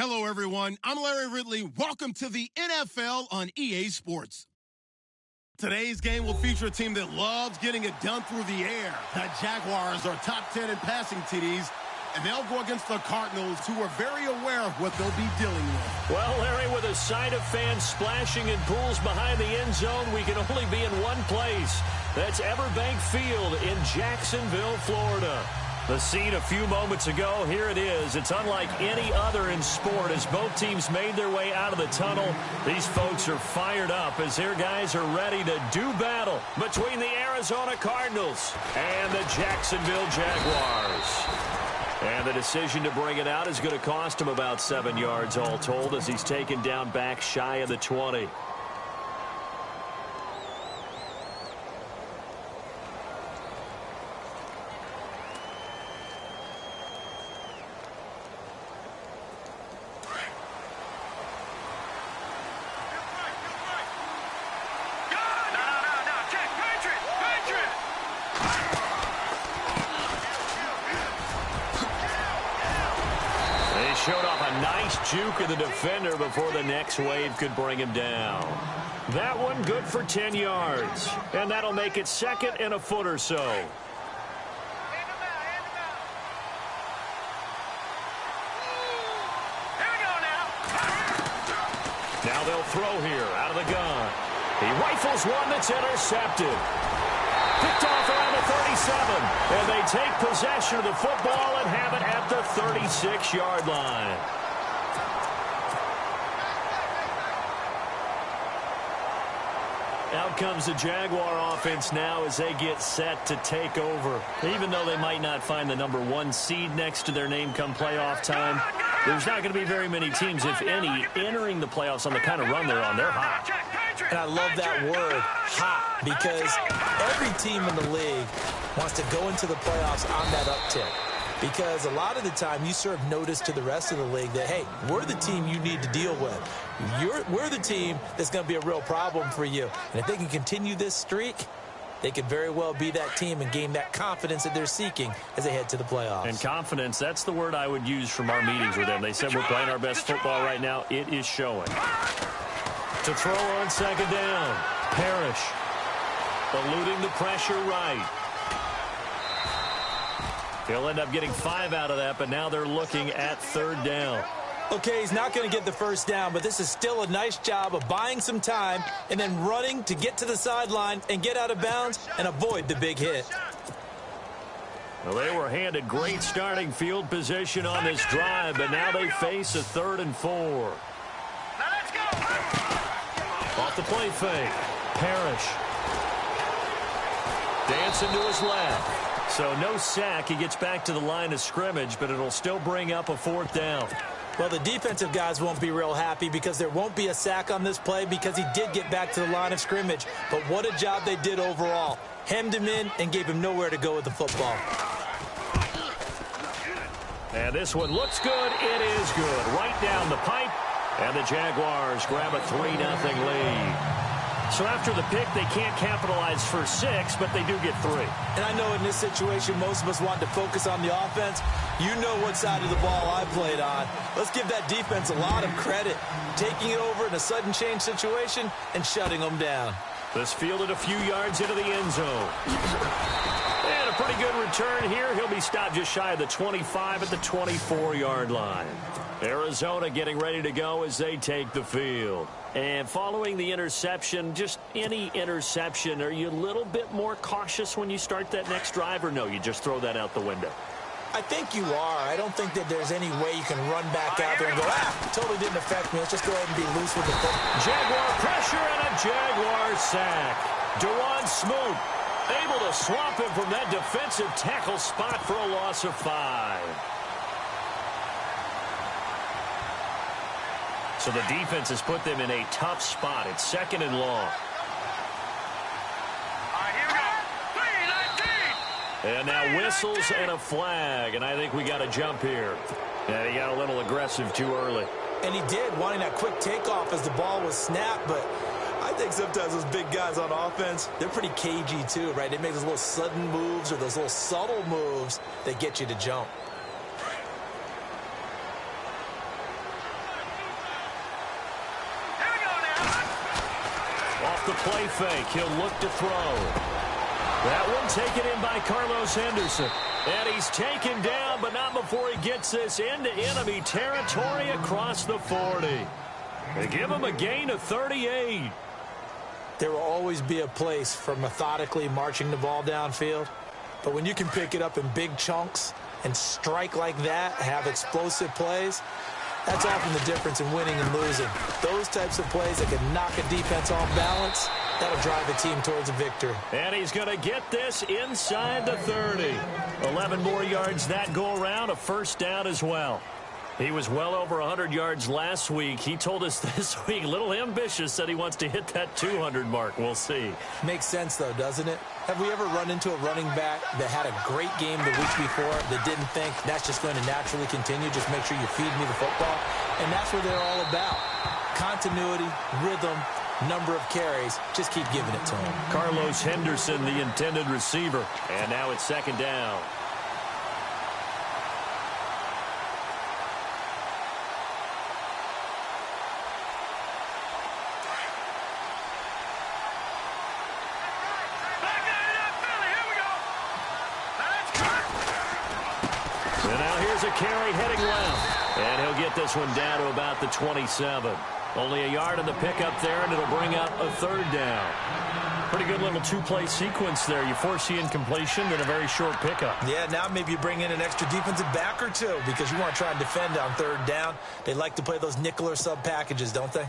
Hello, everyone. I'm Larry Ridley. Welcome to the NFL on EA Sports. Today's game will feature a team that loves getting it done through the air. The Jaguars are top 10 in passing TDs, and they'll go against the Cardinals, who are very aware of what they'll be dealing with. Well, Larry, with a sight of fans splashing in pools behind the end zone, we can only be in one place. That's Everbank Field in Jacksonville, Florida. The scene a few moments ago, here it is. It's unlike any other in sport as both teams made their way out of the tunnel. These folks are fired up as their guys are ready to do battle between the Arizona Cardinals and the Jacksonville Jaguars. And the decision to bring it out is going to cost him about 7 yards all told as he's taken down back shy of the 20. Showed off a nice juke of the defender before the next wave could bring him down. That one good for 10 yards. And that'll make it second and a foot or so. Now they'll throw here out of the gun. He rifles one that's intercepted. Picked off around the 37, and they take possession of the football and have it at the 36-yard line. Out comes the Jaguar offense now as they get set to take over. Even though they might not find the number 1 seed next to their name come playoff time, there's not going to be very many teams, if any, entering the playoffs on the kind of run they're on. They're hot. And I love that word, hot, because every team in the league wants to go into the playoffs on that uptick. Because a lot of the time you serve notice to the rest of the league that, hey, we're the team you need to deal with. We're the team that's going to be a real problem for you. And if they can continue this streak, they could very well be that team and gain that confidence that they're seeking as they head to the playoffs. And confidence, that's the word I would use from our meetings with them. They said we're playing our best football right now. It is showing. To throw on second down, Parrish eluding the pressure right. He'll end up getting 5 out of that, but now they're looking at third down. Okay, he's not going to get the first down, but this is still a nice job of buying some time and then running to get to the sideline and get out of bounds and avoid the big hit. Well, they were handed great starting field position on this drive, but now they face a 3rd and 4. Off the play fake. Parrish. Dancing to his left. So no sack. He gets back to the line of scrimmage, but it'll still bring up a 4th down. Well, the defensive guys won't be real happy because there won't be a sack on this play because he did get back to the line of scrimmage. But what a job they did overall. Hemmed him in and gave him nowhere to go with the football. And this one looks good. It is good. Right down the pipe. And the Jaguars grab a 3-0 lead. So after the pick, they can't capitalize for 6, but they do get 3. And I know in this situation, most of us want to focus on the offense. You know what side of the ball I played on. Let's give that defense a lot of credit. Taking it over in a sudden change situation and shutting them down. This fielded a few yards into the end zone. And a pretty good return here. He'll be stopped just shy of the 25 at the 24-yard line. Arizona getting ready to go as they take the field. And following the interception, just any interception, are you a little bit more cautious when you start that next drive, or no, you just throw that out the window? I think you are. I don't think that there's any way you can run back out there and go, totally didn't affect me. Let's just go ahead and be loose with the football. Jaguar pressure and a Jaguar sack. Dewan Smoot able to swamp him from that defensive tackle spot for a loss of 5. So the defense has put them in a tough spot. It's 2nd and long. And now whistles and a flag, and I think we got a jump here. Yeah, he got a little aggressive too early. And he did, wanting that quick takeoff as the ball was snapped, but I think sometimes those big guys on offense, they're pretty cagey too, right? They make those little sudden moves or those little subtle moves that get you to jump. Off the play fake, he'll look to throw. That one taken in by Carlos Henderson. And he's taken down, but not before he gets this into enemy territory across the 40. They give him a gain of 38. There will always be a place for methodically marching the ball downfield. But when you can pick it up in big chunks and strike like that, have explosive plays, that's often the difference in winning and losing. Those types of plays that can knock a defense off balance, that'll drive a team towards a victory. And he's going to get this inside the 30. 11 more yards that go around, a first down as well. He was well over 100 yards last week. He told us this week, a little ambitious, said he wants to hit that 200 mark. We'll see. Makes sense, though, doesn't it? Have we ever run into a running back that had a great game the week before that didn't think that's just going to naturally continue? Just make sure you feed me the football. And that's what they're all about. Continuity, rhythm, number of carries. Just keep giving it to him. Carlos Henderson, the intended receiver. And now it's second down. A carry heading left, and he'll get this one down to about the 27. Only a yard in the pickup there, and it'll bring up a third down. Pretty good little two-play sequence there. You force the incompletion, then a very short pickup. Yeah, now maybe you bring in an extra defensive back or two because you want to try and defend on third down. They like to play those nickel or sub packages, don't they?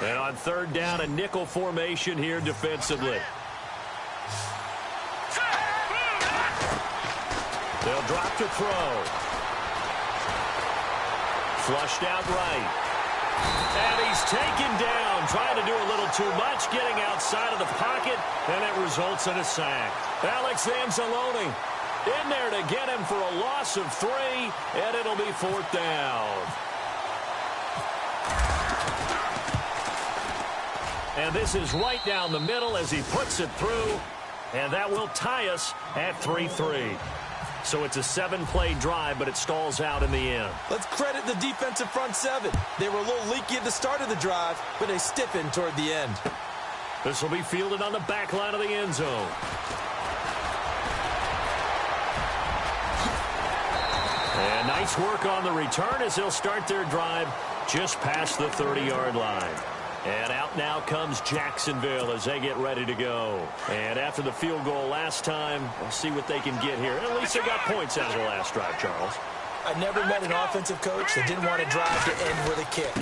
And on third down, a nickel formation here defensively. They'll drop to throw. Flushed out right. And he's taken down, trying to do a little too much, getting outside of the pocket, and it results in a sack. Alex Anzalone in there to get him for a loss of 3, and it'll be fourth down. And this is right down the middle as he puts it through, and that will tie us at 3-3. So it's a 7-play drive, but it stalls out in the end. Let's credit the defensive front 7. They were a little leaky at the start of the drive, but they stiffened toward the end. This will be fielded on the back line of the end zone. And nice work on the return as they'll start their drive just past the 30-yard line. And out now comes Jacksonville as they get ready to go. And after the field goal last time, we'll see what they can get here. At least they got points out of the last drive, Charles. I never met an offensive coach that didn't want to drive to end with a kick.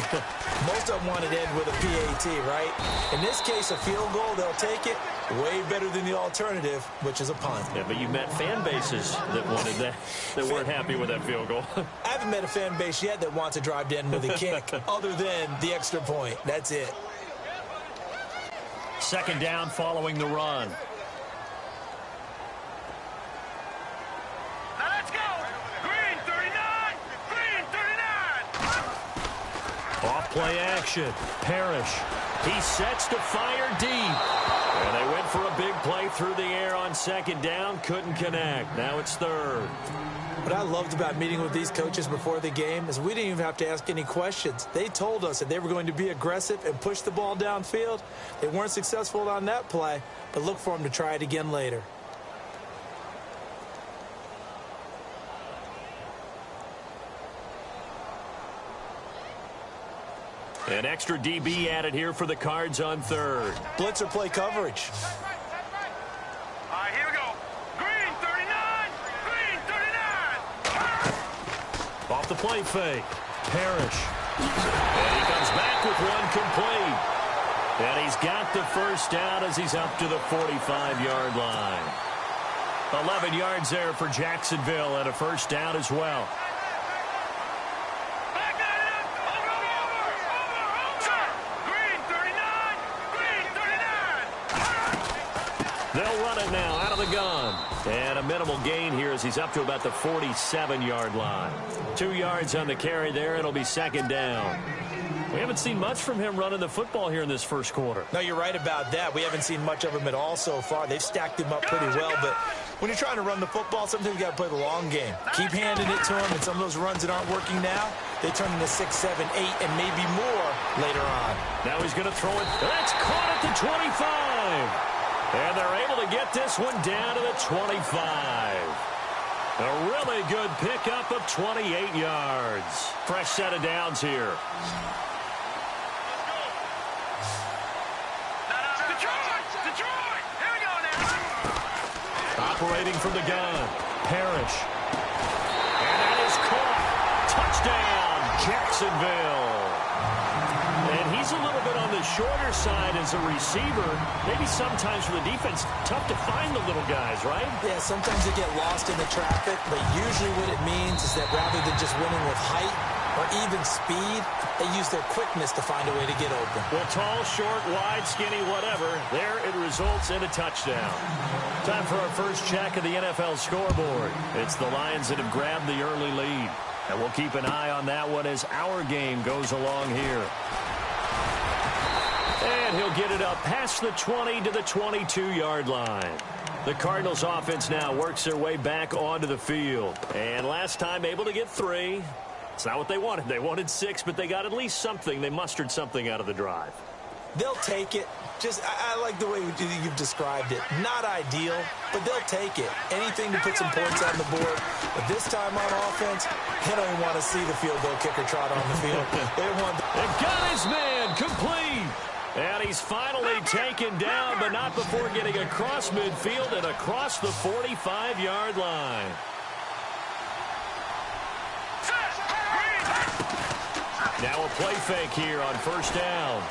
Most of them wanted to end with a PAT, right? In this case, a field goal, they'll take it. Way better than the alternative, which is a punt. Yeah, but you met fan bases that wanted that, that weren't happy with that field goal. I haven't met a fan base yet that wants to drive to end with a kick, other than the extra point. That's it. Second down following the run. Off-play action. Parrish. He sets to fire deep. And they went for a big play through the air on second down. Couldn't connect. Now it's third. What I loved about meeting with these coaches before the game is we didn't even have to ask any questions. They told us that they were going to be aggressive and push the ball downfield. They weren't successful on that play, but look for them to try it again later. An extra DB added here for the Cards on third. Blitzer play coverage. All right, here we go. Green 39. Green 39. Off the play fake. Parrish. And he comes back with one complete. And he's got the first down as he's up to the 45-yard line. 11 yards there for Jacksonville and a first down as well. They'll run it now out of the gun. And a minimal gain here as he's up to about the 47-yard line. 2 yards on the carry there. It'll be second down. We haven't seen much from him running the football here in this first quarter. No, you're right about that. We haven't seen much of him at all so far. They've stacked him up pretty well, but when you're trying to run the football, sometimes you got to play the long game. Keep handing it to them, and some of those runs that aren't working now, they turn into 6, 7, 8, and maybe more later on. Now he's going to throw it. That's caught at the 25. And they're able to get this one down to the 25. A really good pickup of 28 yards. Fresh set of downs here. Detroit! Here we go now. Operating from the gun. Parrish. And that is caught. Touchdown, Jacksonville. And he's a little bit on the shorter side as a receiver. Maybe sometimes for the defense, tough to find the little guys, right? Yeah, sometimes they get lost in the traffic, but usually what it means is that rather than just winning with height or even speed, they use their quickness to find a way to get open. Well, tall, short, wide, skinny, whatever, there it results in a touchdown. Time for our first check of the NFL scoreboard. It's the Lions that have grabbed the early lead. And we'll keep an eye on that one as our game goes along here. And he'll get it up past the 20 to the 22-yard line. The Cardinals offense now works their way back onto the field. And last time able to get 3. It's not what they wanted. They wanted 6, but they got at least something. They mustered something out of the drive. They'll take it. I like the way you've described it. Not ideal, but they'll take it. Anything to put some points on the board. But this time on offense, they don't even want to see the field goal kicker trot on the field. They want. They've got his man complete. And he's finally taken down, but not before getting across midfield and across the 45-yard line. Now a play fake here on first down.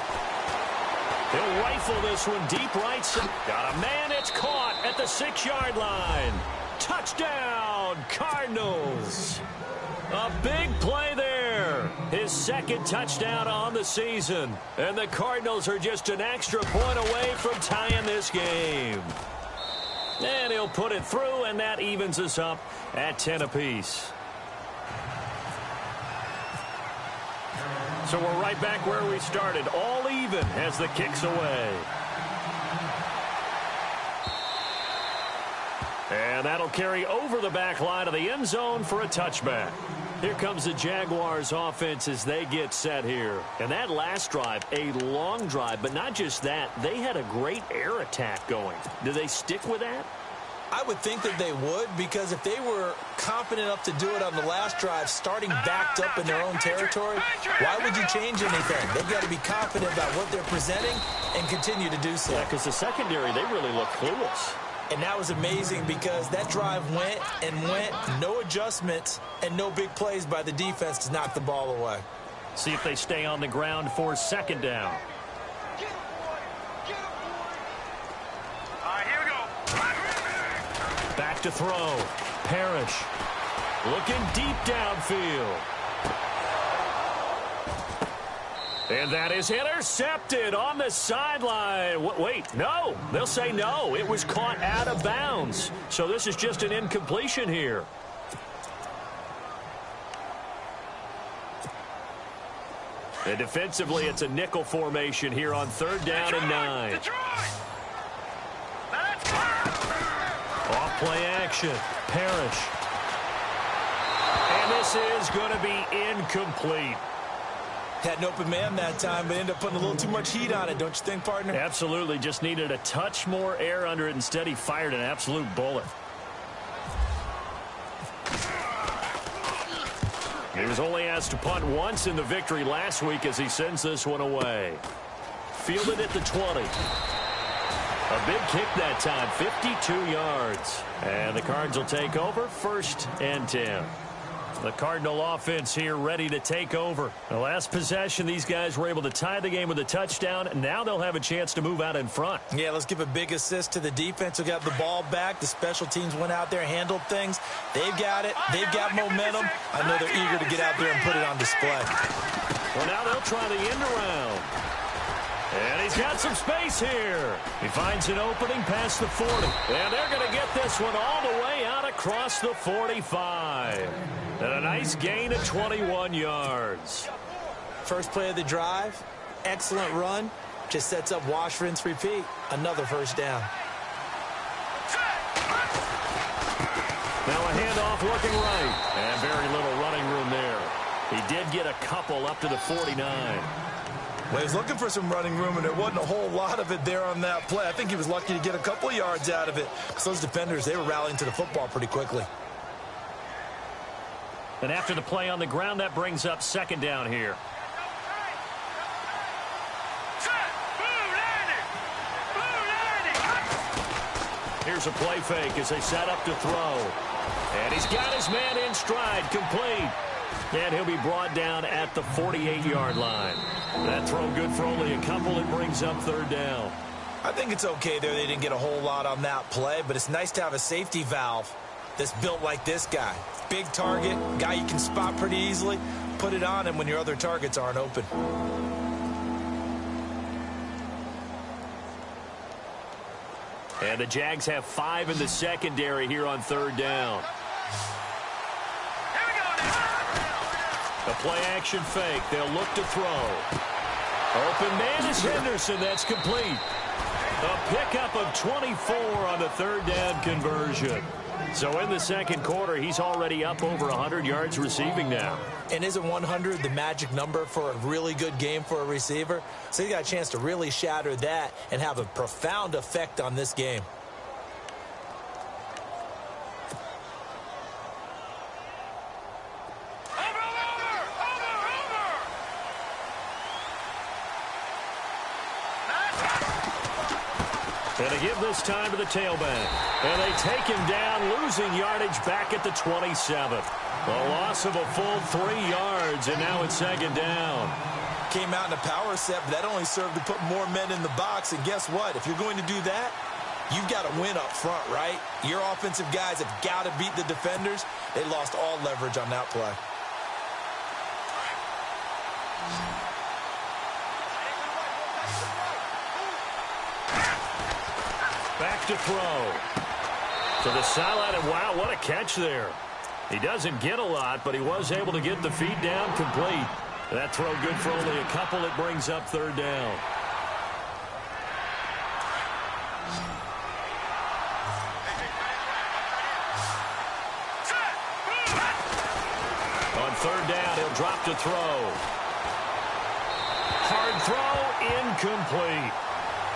He'll rifle this one deep right side. Got a man, it's caught at the 6-yard line. Touchdown, Cardinals. A big play there. His second touchdown on the season. And the Cardinals are just an extra point away from tying this game. And he'll put it through, and that evens us up at 10 apiece. So we're right back where we started, all even as the kick's away. And that'll carry over the back line of the end zone for a touchback. Here comes the Jaguars offense as they get set here. And that last drive, a long drive, but not just that, they had a great air attack going. Do they stick with that? I would think that they would, because if they were confident enough to do it on the last drive, starting backed up in their own territory, why would you change anything? They've got to be confident about what they're presenting and continue to do so. Yeah, because the secondary, they really look clueless. And that was amazing because that drive went and went, no adjustments, and no big plays by the defense to knock the ball away. See if they stay on the ground for second down. Back to throw. Parrish. Looking deep downfield. And that is intercepted on the sideline. Wait, no. They'll say no. It was caught out of bounds. So this is just an incompletion here. And defensively, it's a nickel formation here on third down and 9. Off play action. Parrish. And this is going to be incomplete. Had an open man that time, but ended up putting a little too much heat on it, don't you think, partner? Absolutely. Just needed a touch more air under it. Instead, he fired an absolute bullet. He was only asked to punt once in the victory last week as he sends this one away. Fielded at the 20. A big kick that time, 52 yards. And the Cards will take over, 1st and 10. The Cardinal offense here ready to take over. The last possession, these guys were able to tie the game with a touchdown. Now they'll have a chance to move out in front. Yeah, let's give a big assist to the defense who got the ball back. The special teams went out there, handled things. They've got it. They've got momentum. I know they're eager to get out there and put it on display. Well, now they'll try the end around. And he's got some space here. He finds an opening past the 40. And they're going to get this one all the way out across the 45. And a nice gain of 21 yards. First play of the drive. Excellent run. Just sets up wash, rinse, repeat. Another first down. off looking right. And very little running room there. He did get a couple up to the 49. Well, he was looking for some running room, and there wasn't a whole lot of it there on that play. I think he was lucky to get a couple of yards out of it, because those defenders, they were rallying to the football pretty quickly. And after the play on the ground, that brings up second down here. Here's a play fake as they set up to throw. And he's got his man in stride, complete. And he'll be brought down at the 48-yard line. That throw good for only a couple. It brings up third down. I think it's okay there. They didn't get a whole lot on that play, but it's nice to have a safety valve that's built like this guy. Big target, guy you can spot pretty easily. Put it on him when your other targets aren't open. And the Jags have 5 in the secondary here on third down. A play-action fake. They'll look to throw. Open man is Henderson. That's complete. A pickup of 24 on the third down conversion. So in the second quarter, he's already up over 100 yards receiving now. And isn't 100 the magic number for a really good game for a receiver? So he got a chance to really shatter that and have a profound effect on this game. And they give this time to the tailback. And they take him down, losing yardage back at the 27. A loss of a full 3 yards, and now it's second down. Came out in a power set, but that only served to put more men in the box. And guess what? If you're going to do that, you've got to win up front, right? Your offensive guys have got to beat the defenders. They lost all leverage on that play. Back to throw. To the sideline, and wow, what a catch there. He doesn't get a lot, but he was able to get the feet down complete. That throw good for only a couple. It brings up third down. On third down, he'll drop to throw. Hard throw, incomplete.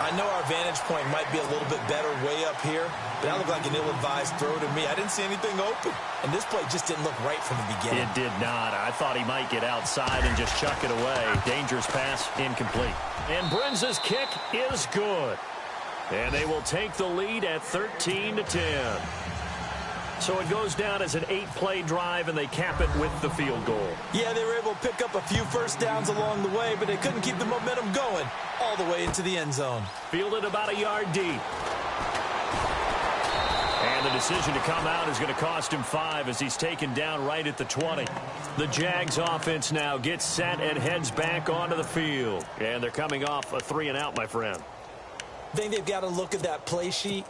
I know our vantage point might be a little bit better way up here, but that looked like an ill-advised throw to me. I didn't see anything open, and this play just didn't look right from the beginning. It did not. I thought he might get outside and just chuck it away. Dangerous pass, incomplete. And Brenza's kick is good. And they will take the lead at 13-10. So it goes down as an 8-play drive, and they cap it with the field goal. Yeah, they were able to pick up a few first downs along the way, but they couldn't keep the momentum going all the way into the end zone. Fielded about a yard deep. And the decision to come out is going to cost him 5 as he's taken down right at the 20. The Jags offense now gets set and heads back onto the field. And they're coming off a 3-and-out, my friend. I think they've got to look at that play sheet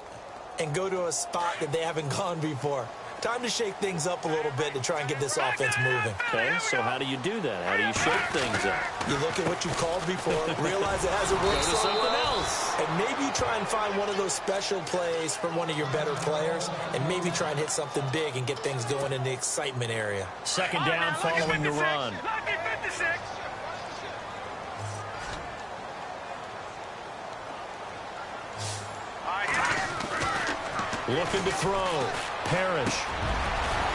and go to a spot that they haven't gone before. Time to shake things up a little bit to try and get this offense moving. Okay, so how do you do that? How do you shake things up? You look at what you called before, realize it hasn't worked Go to so something well, else. and maybe try and find one of those special plays from one of your better players, and maybe try and hit something big and get things going in the excitement area. Second down following the run. Looking to throw. Parrish.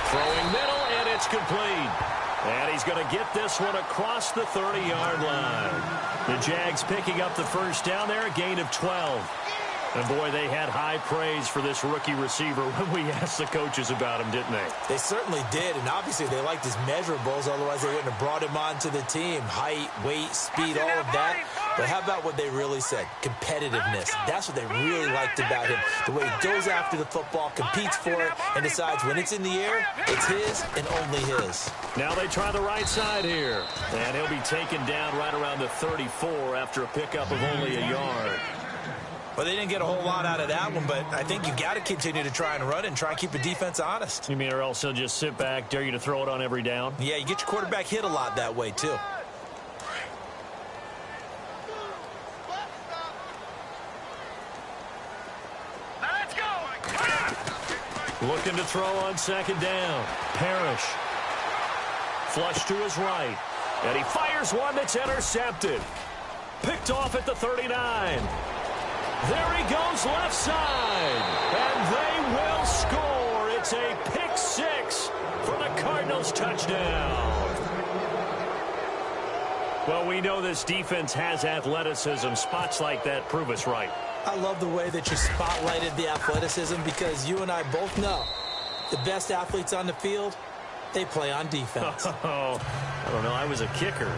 Throwing middle, and it's complete. And he's going to get this one across the 30-yard line. The Jags picking up the first down there, a gain of 12. And, boy, they had high praise for this rookie receiver when we asked the coaches about him, didn't they? They certainly did, and obviously they liked his measurables, otherwise they wouldn't have brought him onto the team. Height, weight, speed, all of that. But how about what they really said? Competitiveness. That's what they really liked about him. The way he goes after the football, competes for it, and decides when it's in the air, it's his and only his. Now they try the right side here. And he'll be taken down right around the 34 after a pickup of only a yard. Well, they didn't get a whole lot out of that one, but I think you got to continue to try and run and try and keep the defense honest. You mean or else he'll just sit back, dare you to throw it on every down? Yeah, you get your quarterback hit a lot that way, too. Looking to throw on second down. Parrish. Flush to his right. And he fires one that's intercepted. Picked off at the 39. There he goes left side. And they will score. It's a pick six for the Cardinals touchdown. Well, we know this defense has athleticism. Spots like that prove us right. I love the way that you spotlighted the athleticism because you and I both know the best athletes on the field, they play on defense. Oh, I don't know. I was a kicker.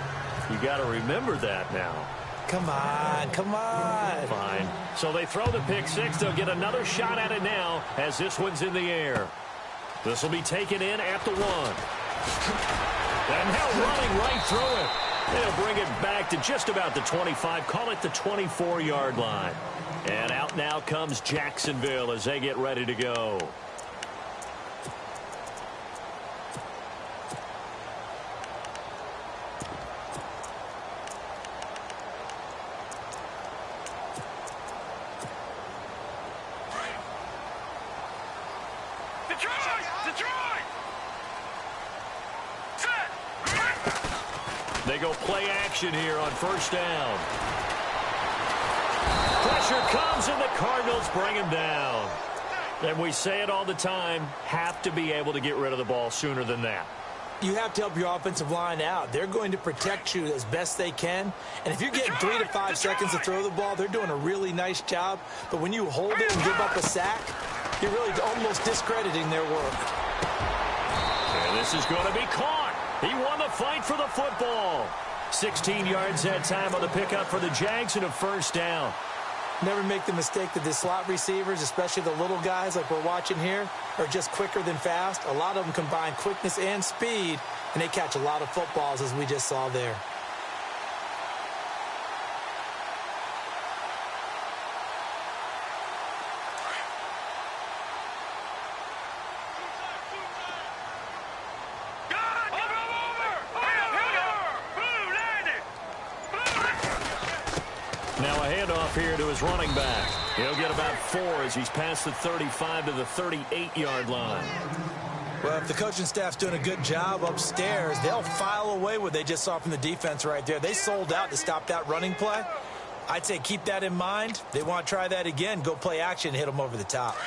You got to remember that now. Come on, come on. Fine. So they throw the pick six. They'll get another shot at it now as this one's in the air. This will be taken in at the 1. And now running right through it. They'll bring it back to just about the 25. Call it the 24-yard line. And out now comes Jacksonville as they get ready to go. They go play action here on first down. Pressure comes and the Cardinals bring him down. And we say it all the time, have to be able to get rid of the ball sooner than that. You have to help your offensive line out. They're going to protect you as best they can. And if you're getting 3 to 5 seconds to throw the ball, they're doing a really nice job. But when you hold it and give up a sack, you're really almost discrediting their work. And this is going to be caught. He won the fight for the football. 16 yards that time on the pickup for the Jags and a first down. Never make the mistake that the slot receivers, especially the little guys like we're watching here, are just quicker than fast. A lot of them combine quickness and speed, and they catch a lot of footballs, as we just saw there. Now a handoff here to his running back. He'll get about 4 as he's past the 35 to the 38-yard line. Well, if the coaching staff's doing a good job upstairs, they'll file away what they just saw from the defense right there. They sold out to stop that running play. I'd say keep that in mind. They want to try that again. Go play action and hit them over the top.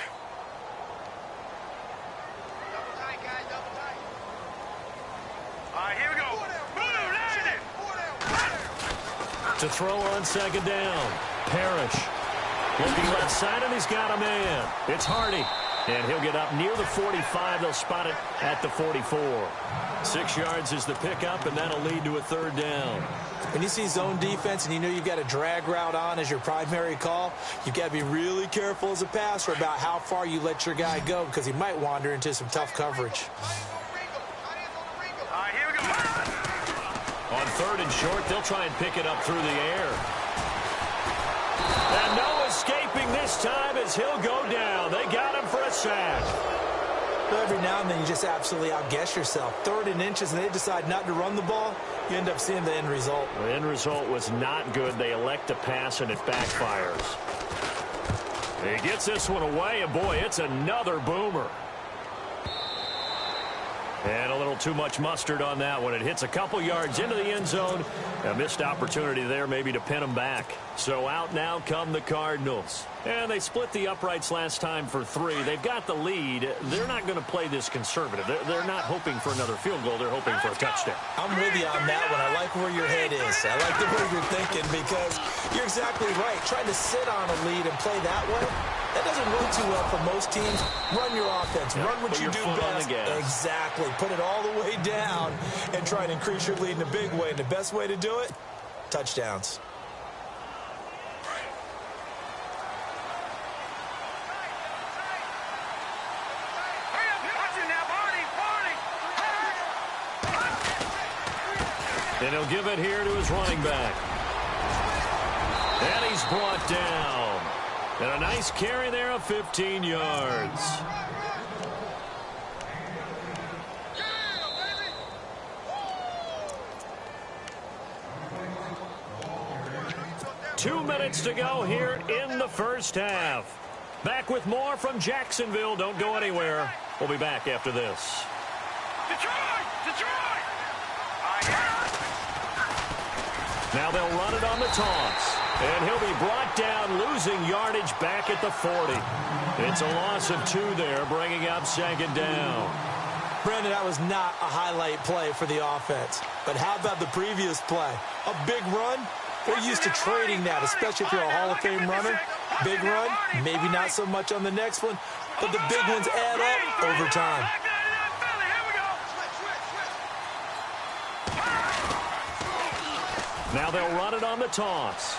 To throw on second down. Parrish. Looking left side, and he's got a man. It's Hardy. And he'll get up near the 45. They'll spot it at the 44. 6 yards is the pickup, and that'll lead to a third down. When you see zone defense and you know you've got a drag route on as your primary call, you've got to be really careful as a passer about how far you let your guy go because he might wander into some tough coverage. On third and short, they'll try and pick it up through the air. And no escaping this time as he'll go down. They got him for a sack. But every now and then you just absolutely outguess yourself. 3rd and inches and they decide not to run the ball, you end up seeing the end result. The end result was not good. They elect to pass and it backfires. He gets this one away, and boy, it's another boomer. And a little too much mustard on that one. It hits a couple yards into the end zone. A missed opportunity there maybe to pin them back. So out now come the Cardinals. And they split the uprights last time for 3. They've got the lead. They're not going to play this conservative. They're not hoping for another field goal. They're hoping for a touchdown. I'm with you on that one. I like where your head is. I like the way you're thinking because you're exactly right. Trying to sit on a lead and play that way, that doesn't work too well for most teams. Run your offense. Run what you do best. Exactly. Put it all the way down and try and increase your lead in a big way. And the best way to do it, touchdowns. And he'll give it here to his running back. And he's brought down. And a nice carry there of 15 yards. Two minutes to go here in the first half. Back with more from Jacksonville. Don't go anywhere. We'll be back after this. Detroit! Detroit! Now they'll run it on the toss. And he'll be brought down, losing yardage back at the 40. It's a loss of 2 there, bringing up second down. Brandon, that was not a highlight play for the offense. But how about the previous play? A big run? We're used to trading that, especially if you're a Hall of Fame runner. Big run, maybe not so much on the next one, but the big ones add up over time. Now they'll run it on the toss.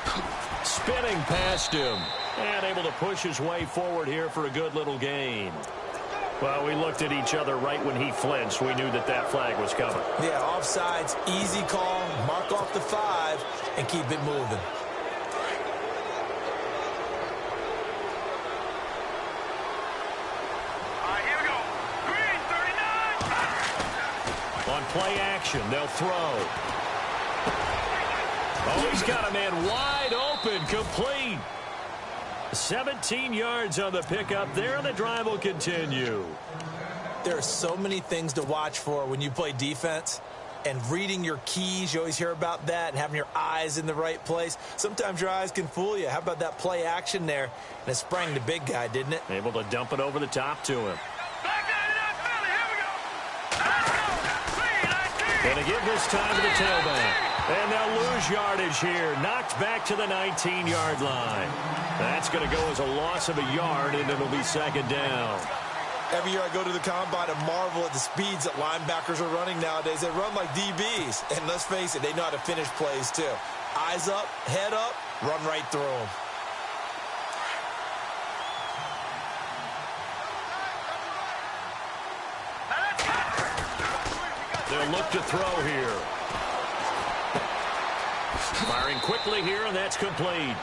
Spinning past him. And able to push his way forward here for a good little gain. Well, we looked at each other right when he flinched. We knew that that flag was coming. Yeah, offsides, easy call, mark off the 5, and keep it moving. Here we go. Green, 39. On play action, they'll throw. Oh, he's got a man wide open, complete. 17 yards on the pickup there, and the drive will continue. There are so many things to watch for when you play defense. And reading your keys, you always hear about that, and having your eyes in the right place. Sometimes your eyes can fool you. How about that play action there? And it sprang the big guy, didn't it? Able to dump it over the top to him. Going to give this time to the tailback. And they'll lose yardage here. Knocked back to the 19-yard line. That's going to go as a loss of a yard, and it'll be second down. Every year I go to the combine and marvel at the speeds that linebackers are running nowadays. They run like DBs. And let's face it, they know how to finish plays too. Eyes up, head up, run right through them. They'll look to throw here. Firing quickly here, and that's complete.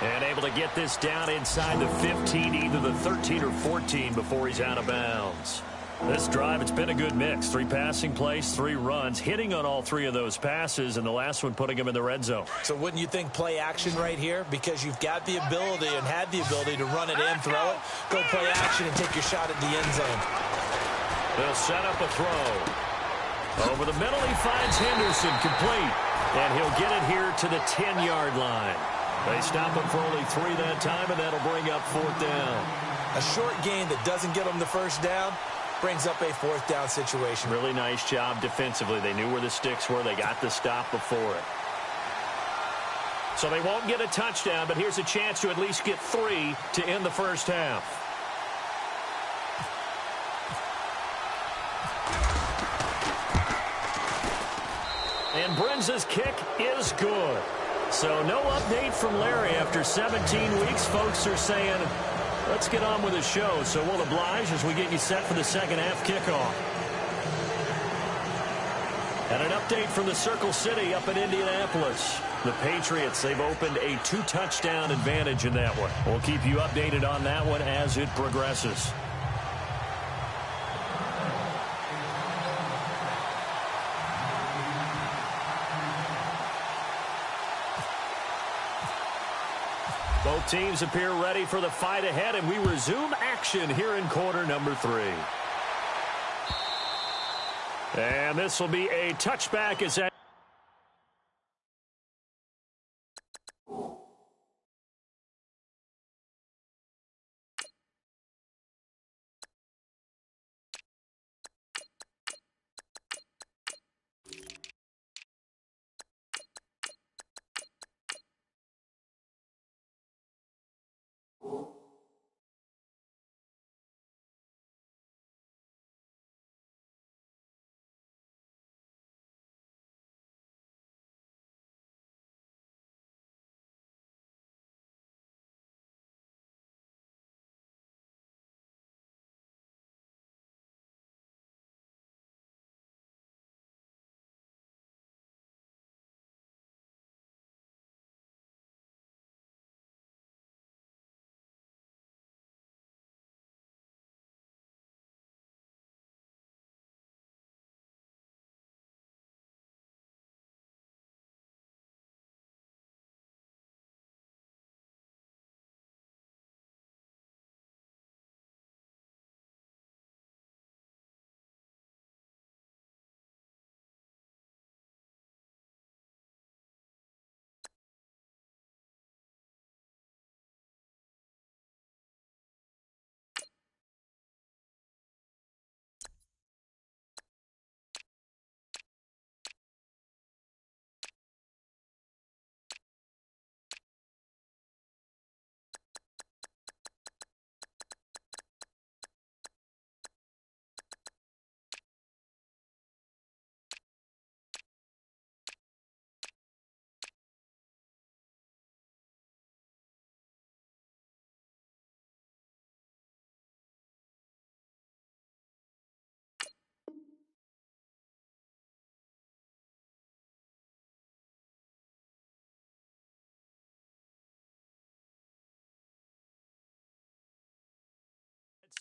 And able to get this down inside the 15, either the 13 or 14 before he's out of bounds. This drive, it's been a good mix. 3 passing plays, 3 runs, hitting on all 3 of those passes, and the last one putting him in the red zone. So wouldn't you think play action right here? Because you've got the ability and had the ability to run it in, throw it, go play action and take your shot at the end zone. They'll set up a throw. Over the middle, he finds Henderson, complete. And he'll get it here to the 10-yard line. They stop him for only 3 that time, and that'll bring up 4th down. A short gain that doesn't get them the first down brings up a 4th down situation. Really nice job defensively. They knew where the sticks were. They got the stop before it. So they won't get a touchdown, but here's a chance to at least get 3 to end the first half. And Brenza's kick is good. So no update from Larry after 17 weeks. Folks are saying, let's get on with the show. So we'll oblige as we get you set for the second half kickoff. And an update from the Circle City up in Indianapolis. The Patriots, they've opened a 2-touchdown advantage in that one. We'll keep you updated on that one as it progresses. Both teams appear ready for the fight ahead, and we resume action here in quarter number 3. And this will be a touchback as that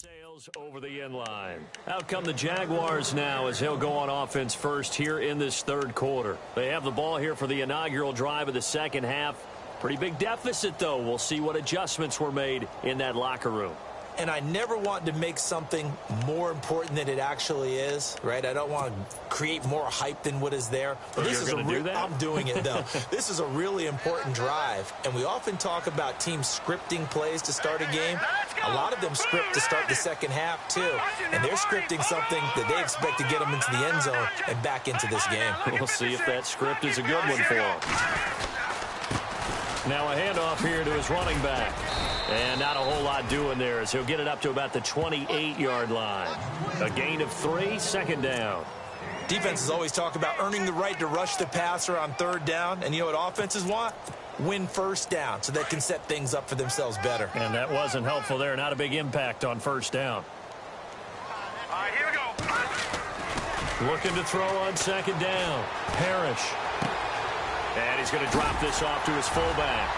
Sails over the end line. Out come the Jaguars now as he'll go on offense first here in this third quarter. They have the ball here for the inaugural drive of the second half. Pretty big deficit, though. We'll see what adjustments were made in that locker room. And I never want to make something more important than it actually is, right? I don't want to create more hype than what is there. But this is I'm doing it, though. This is a really important drive. And we often talk about teams scripting plays to start a game. A lot of them script to start the second half, too. And they're scripting something that they expect to get them into the end zone and back into this game. We'll see if that script is a good one for them. Now a handoff here to his running back. And not a whole lot doing there as he'll get it up to about the 28-yard line. A gain of 3, second down. Defenses always talk about earning the right to rush the passer on third down. And you know what offenses want? Win first down so they can set things up for themselves better. And that wasn't helpful there. Not a big impact on first down. All right, here we go. Looking to throw on second down. Parrish. And he's going to drop this off to his fullback.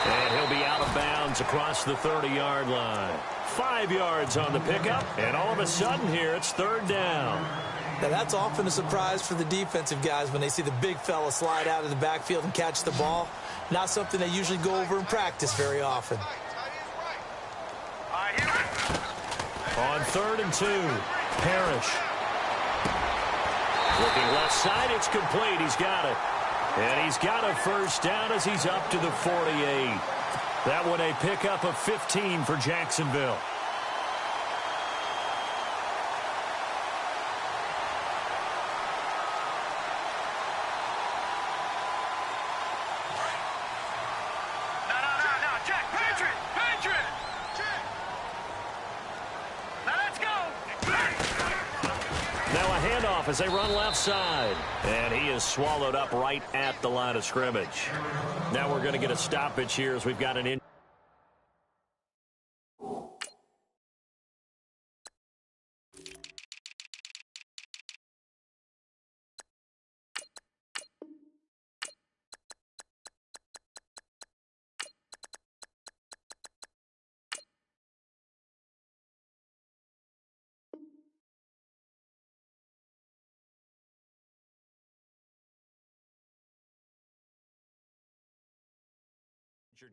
And he'll be out of bounds across the 30-yard line. 5 yards on the pickup, and all of a sudden here, it's third down. Now, that's often a surprise for the defensive guys when they see the big fella slide out of the backfield and catch the ball. Not something they usually go over in practice very often. On 3rd and 2, Parrish. Looking left side, it's complete. He's got it. And he's got a first down as he's up to the 48. That one a pickup of 15 for Jacksonville. No, Jack, Patriot. Now let's go. Now a handoff as they run left side. And he is swallowed up right at the line of scrimmage. Now we're going to get a stoppage here as we've got an in.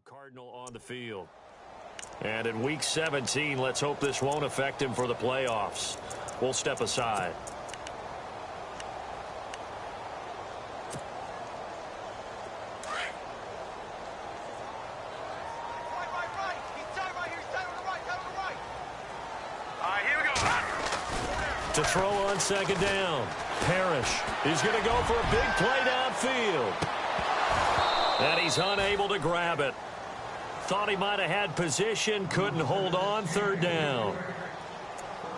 Cardinal on the field. And in week 17, let's hope this won't affect him for the playoffs. We'll step aside. To throw on second down. Parrish. He's going to go for a big play downfield. And he's unable to grab it. Thought he might have had position, couldn't hold on, third down.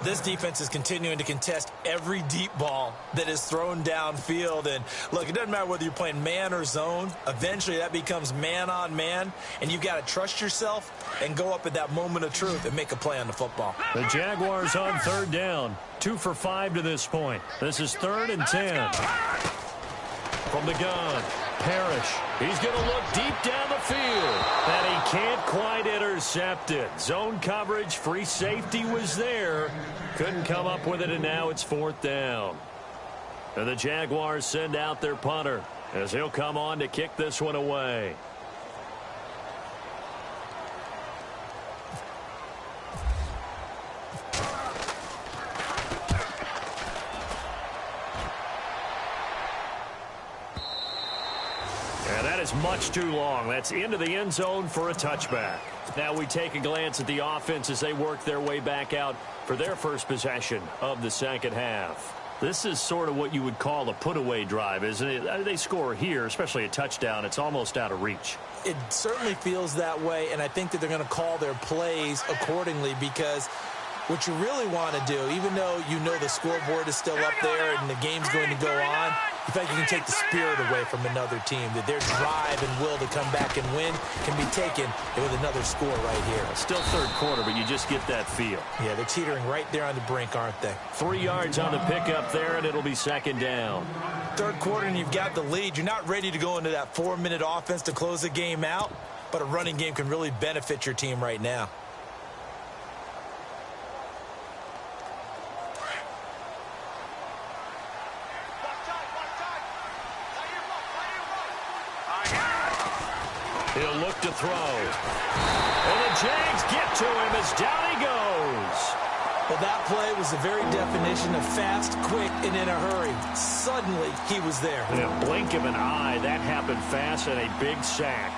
This defense is continuing to contest every deep ball that is thrown downfield. And, look, it doesn't matter whether you're playing man or zone. Eventually that becomes man on man, and you've got to trust yourself and go up at that moment of truth and make a play on the football. The Jaguars on third down. 2 for 5 to this point. This is 3rd and 10. From the gun, Parrish. He's going to look deep down the field. And he can't quite intercept it. Zone coverage, free safety was there. Couldn't come up with it, and now it's 4th down. And the Jaguars send out their punter as he'll come on to kick this one away. Much too long. That's into the end zone for a touchback. Now we take a glance at the offense as they work their way back out for their first possession of the second half. This is sort of what you would call a put-away drive, isn't it? They score here, especially a touchdown. It's almost out of reach. It certainly feels that way, and I think that they're going to call their plays accordingly because what you really want to do, even though you know the scoreboard is still up there and the game's going to go on, you think you can take the spirit away from another team, that their drive and will to come back and win can be taken with another score right here. Still third quarter, but you just get that feel. Yeah, they're teetering right there on the brink, aren't they? 3 yards on the pickup there, and it'll be second down. Third quarter, and you've got the lead. You're not ready to go into that 4-minute offense to close the game out, but a running game can really benefit your team right now. He'll look to throw. And the Jags get to him as down he goes. Well, that play was the very definition of fast, quick, and in a hurry. Suddenly, he was there. In a blink of an eye, that happened fast and a big sack.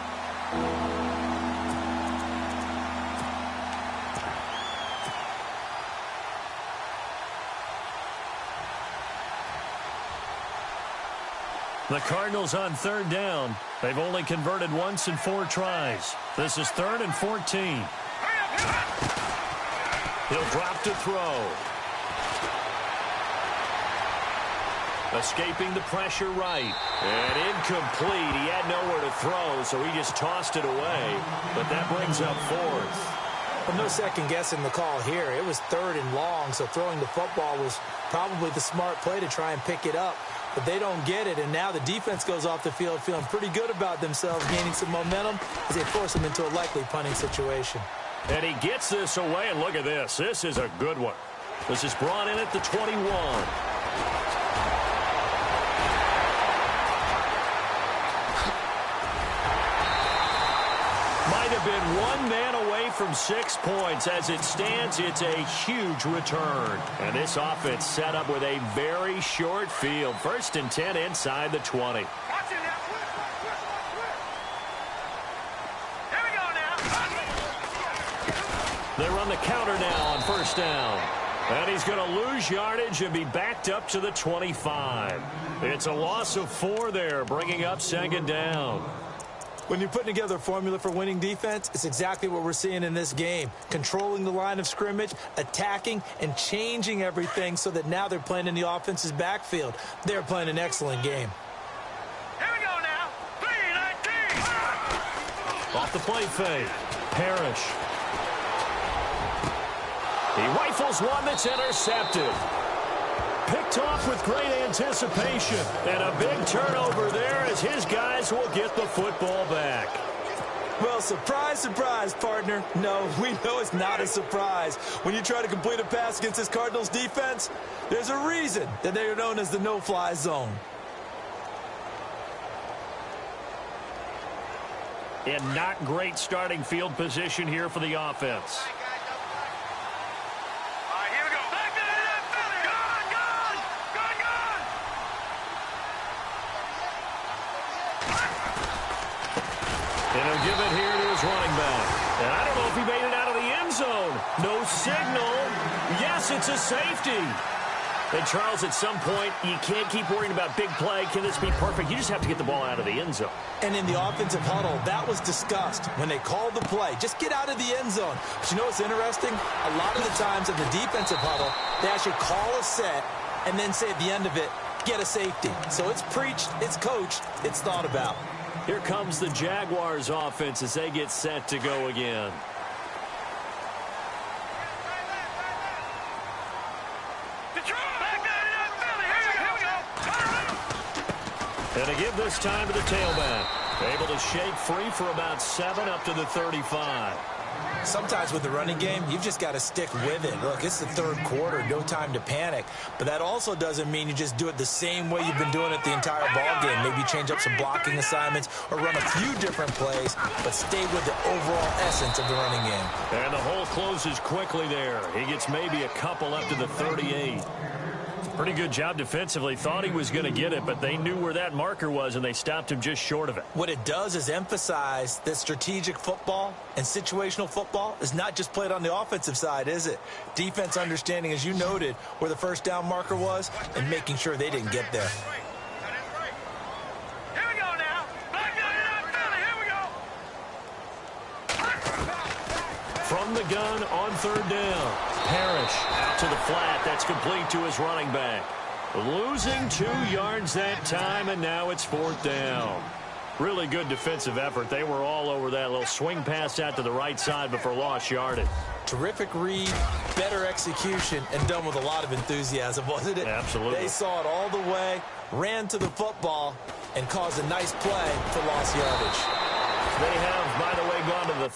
The Cardinals on third down. They've only converted once in 4 tries. This is 3rd and 14. He'll drop to throw. Escaping the pressure right. And incomplete. He had nowhere to throw, so he just tossed it away. But that brings up 4th. Well, no second guessing the call here. It was 3rd and long, so throwing the football was probably the smart play to try and pick it up. But they don't get it, and now the defense goes off the field feeling pretty good about themselves, gaining some momentum as they force them into a likely punting situation. And he gets this away, and look at this. This is a good one. This is brought in at the 21. Might have been one man away from 6 points. As it stands, it's a huge return. And this offense set up with a very short field. 1st and 10 inside the 20. They run the counter now on 1st down. And he's going to lose yardage and be backed up to the 25. It's a loss of 4 there, bringing up 2nd down. When you're putting together a formula for winning defense, it's exactly what we're seeing in this game. Controlling the line of scrimmage, attacking, and changing everything so that now they're playing in the offense's backfield. They're playing an excellent game. Here we go now. 3-19. Off the play fake. Parrish. He rifles one that's intercepted. Picked off with great anticipation. And a big turnover there as his guys will get the football back. Well, surprise, surprise, partner. No, we know it's not a surprise. When you try to complete a pass against this Cardinals defense, there's a reason that they are known as the no-fly zone. And not great starting field position here for the offense. And he'll give it here to his running back. And I don't know if he made it out of the end zone. No signal. Yes, it's a safety. And, Charles, at some point, you can't keep worrying about big play. Can this be perfect? You just have to get the ball out of the end zone. And in the offensive huddle, that was discussed when they called the play. Just get out of the end zone. But you know what's interesting? A lot of the times in the defensive huddle, they actually call a set and then say at the end of it, get a safety. So it's preached, it's coached, it's thought about. Here comes the Jaguars offense as they get set to go again. And to give this time to the tailback. Able to shake free for about 7 up to the 35. Sometimes with the running game, you've just got to stick with it. Look, it's the 3rd quarter, no time to panic. But that also doesn't mean you just do it the same way you've been doing it the entire ball game. Maybe change up some blocking assignments or run a few different plays, but stay with the overall essence of the running game. And the hole closes quickly there. He gets maybe a couple up to the 38. Pretty good job defensively. Thought he was going to get it, but they knew where that marker was, and they stopped him just short of it. What it does is emphasize that strategic football and situational football is not just played on the offensive side, is it? Defense understanding, as you noted, where the 1st down marker was and making sure they didn't get there. Here we go now. Here we go. From the gun on 3rd down. Parrish out to the flat. That's complete to his running back. Losing 2 yards that time, and now it's 4th down. Really good defensive effort. They were all over that little swing pass out to the right side before lost yardage. Terrific read, better execution, and done with a lot of enthusiasm, wasn't it? Absolutely. They saw it all the way, ran to the football, and caused a nice play for lost yardage. They have, by the way, gone to the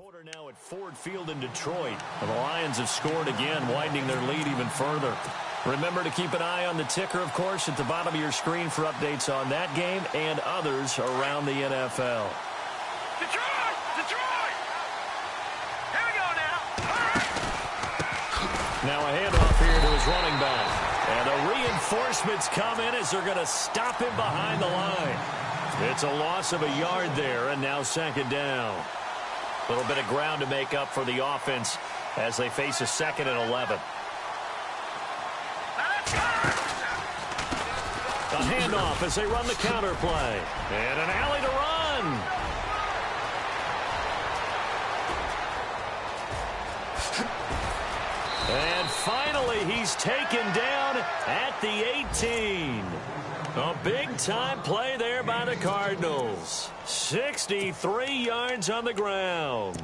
Quarter now at Ford Field in Detroit. The Lions have scored again, widening their lead even further. Remember to keep an eye on the ticker, of course, at the bottom of your screen for updates on that game and others around the NFL. Detroit! Detroit! Here we go now. Now a handoff here to his running back. And the reinforcements come in as they're going to stop him behind the line. It's a loss of a yard there, and now second down. A little bit of ground to make up for the offense as they face a 2nd and 11. A handoff as they run the counter play. And an alley to run. And finally, he's taken down at the 18. A big-time play there by the Cardinals. 63 yards on the ground.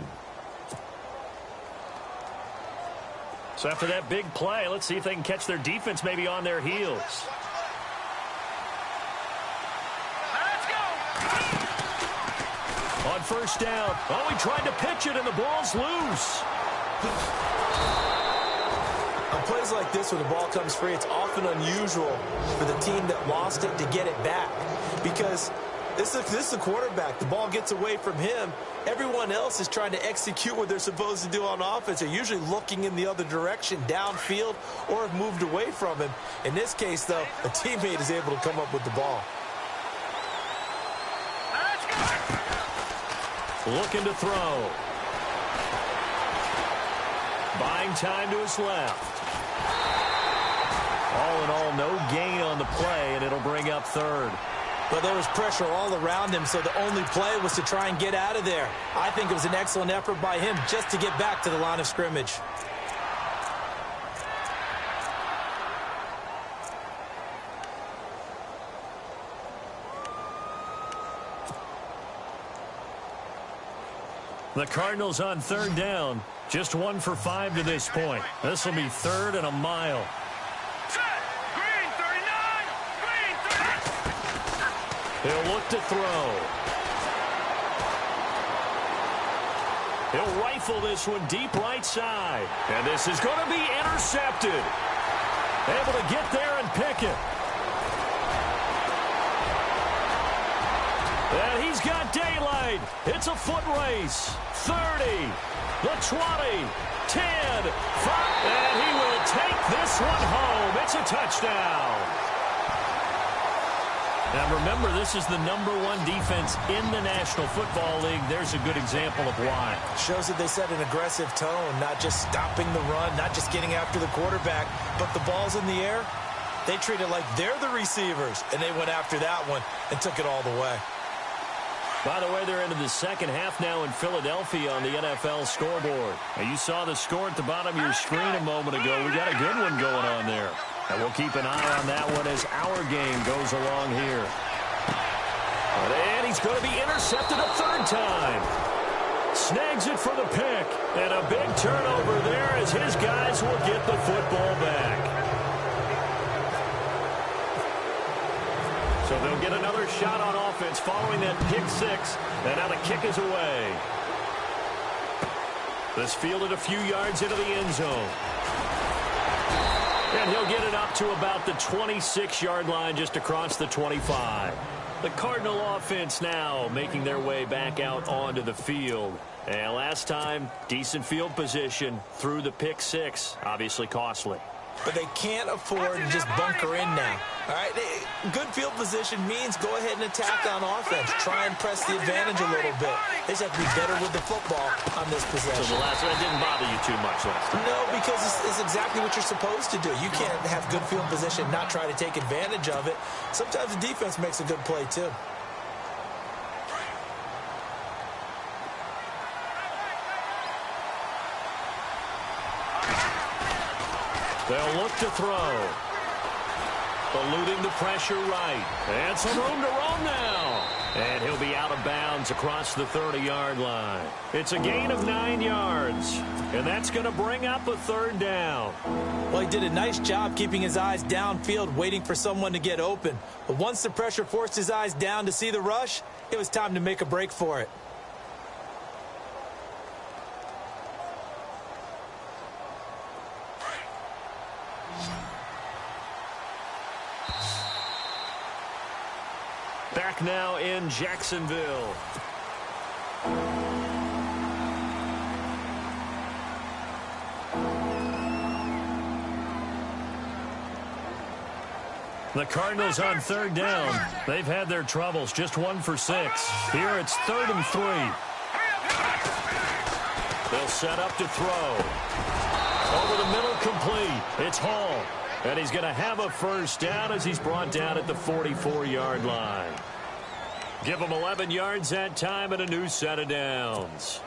So after that big play, let's see if they can catch their defense maybe on their heels. Let's go. On first down. Oh, he tried to pitch it, and the ball's loose. On plays like this where the ball comes free, it's often unusual for the team that lost it to get it back. Because this is the quarterback. The ball gets away from him. Everyone else is trying to execute what they're supposed to do on offense. They're usually looking in the other direction, downfield, or have moved away from him. In this case, though, a teammate is able to come up with the ball. Looking to throw. Buying time to his left. All in all, no gain on the play, and it'll bring up third. But there was pressure all around him, so the only play was to try and get out of there. I think it was an excellent effort by him just to get back to the line of scrimmage. The Cardinals on third down. Just 1 for 5 to this point. This will be 3rd and a mile. Set. Green 39. Green 30. He'll look to throw. He'll rifle this one deep right side. And this is going to be intercepted. Able to get there and pick it. And he's got daylight. It's a foot race. 30. The 20, 10, 5, and he will take this one home. It's a touchdown. Now remember, this is the #1 defense in the National Football League. There's a good example of why. Shows that they set an aggressive tone, not just stopping the run, not just getting after the quarterback, but the ball's in the air. They treat it like they're the receivers, and they went after that one and took it all the way. By the way, they're into the second half now in Philadelphia on the NFL scoreboard. Now, you saw the score at the bottom of your screen a moment ago. We got a good one going on there. And we'll keep an eye on that one as our game goes along here. And he's going to be intercepted a 3rd time. Snags it for the pick. And a big turnover there as his guys will get the football back. So they'll get another shot on offense following that pick 6. And now the kick is away. This fielded a few yards into the end zone. And he'll get it up to about the 26-yard line just across the 25. The Cardinal offense now making their way back out onto the field. And last time, decent field position through the pick 6. Obviously costly. But they can't afford to just bunker in now. All right, good field position means go ahead and attack on offense. Try and press the advantage a little bit. They just have to be better with the football on this possession. So the last one didn't bother you too much last time? No, because it's exactly what you're supposed to do. You can't have good field position, not try to take advantage of it. Sometimes the defense makes a good play, too. They'll look to throw. Eluding the pressure right. And some room to roam now. And he'll be out of bounds across the 30-yard line. It's a gain of 9 yards. And that's going to bring up a 3rd down. Well, he did a nice job keeping his eyes downfield, waiting for someone to get open. But once the pressure forced his eyes down to see the rush, it was time to make a break for it. back now in Jacksonville. The Cardinals on third down. They've had their troubles, just 1 for 6. Here it's 3rd and 3. They'll set up to throw. Over the middle, complete. It's Hall. And he's going to have a first down as he's brought down at the 44-yard line. Give him 11 yards that time and a new set of downs.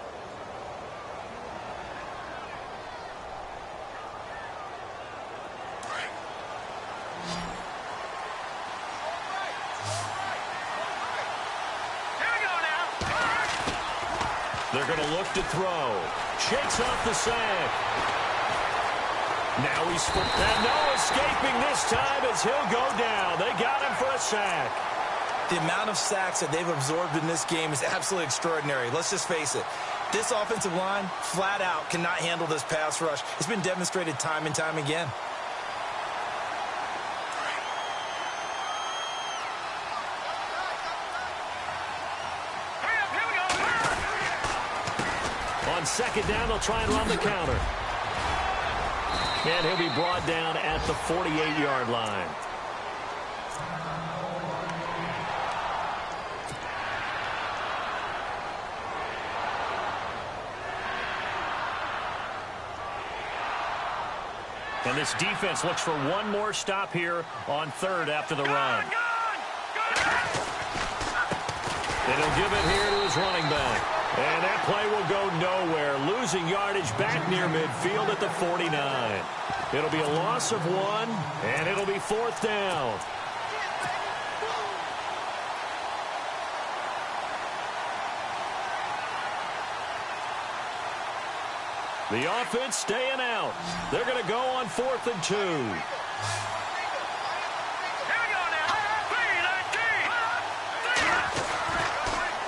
They're going to look to throw. Shakes off the sack. Now he's and no escaping this time as he'll go down. They got him for a sack. The amount of sacks that they've absorbed in this game is absolutely extraordinary. Let's just face it. This offensive line, flat out, cannot handle this pass rush. It's been demonstrated time and time again. On second down, they'll try and run the counter. And he'll be brought down at the 48-yard line. And this defense looks for one more stop here on third after the run. And he'll give it here to his running back. And that play will go nowhere. Losing yardage back near midfield at the 49. It'll be a loss of 1, and it'll be 4th down. The offense staying out. They're going to go on 4th and 2.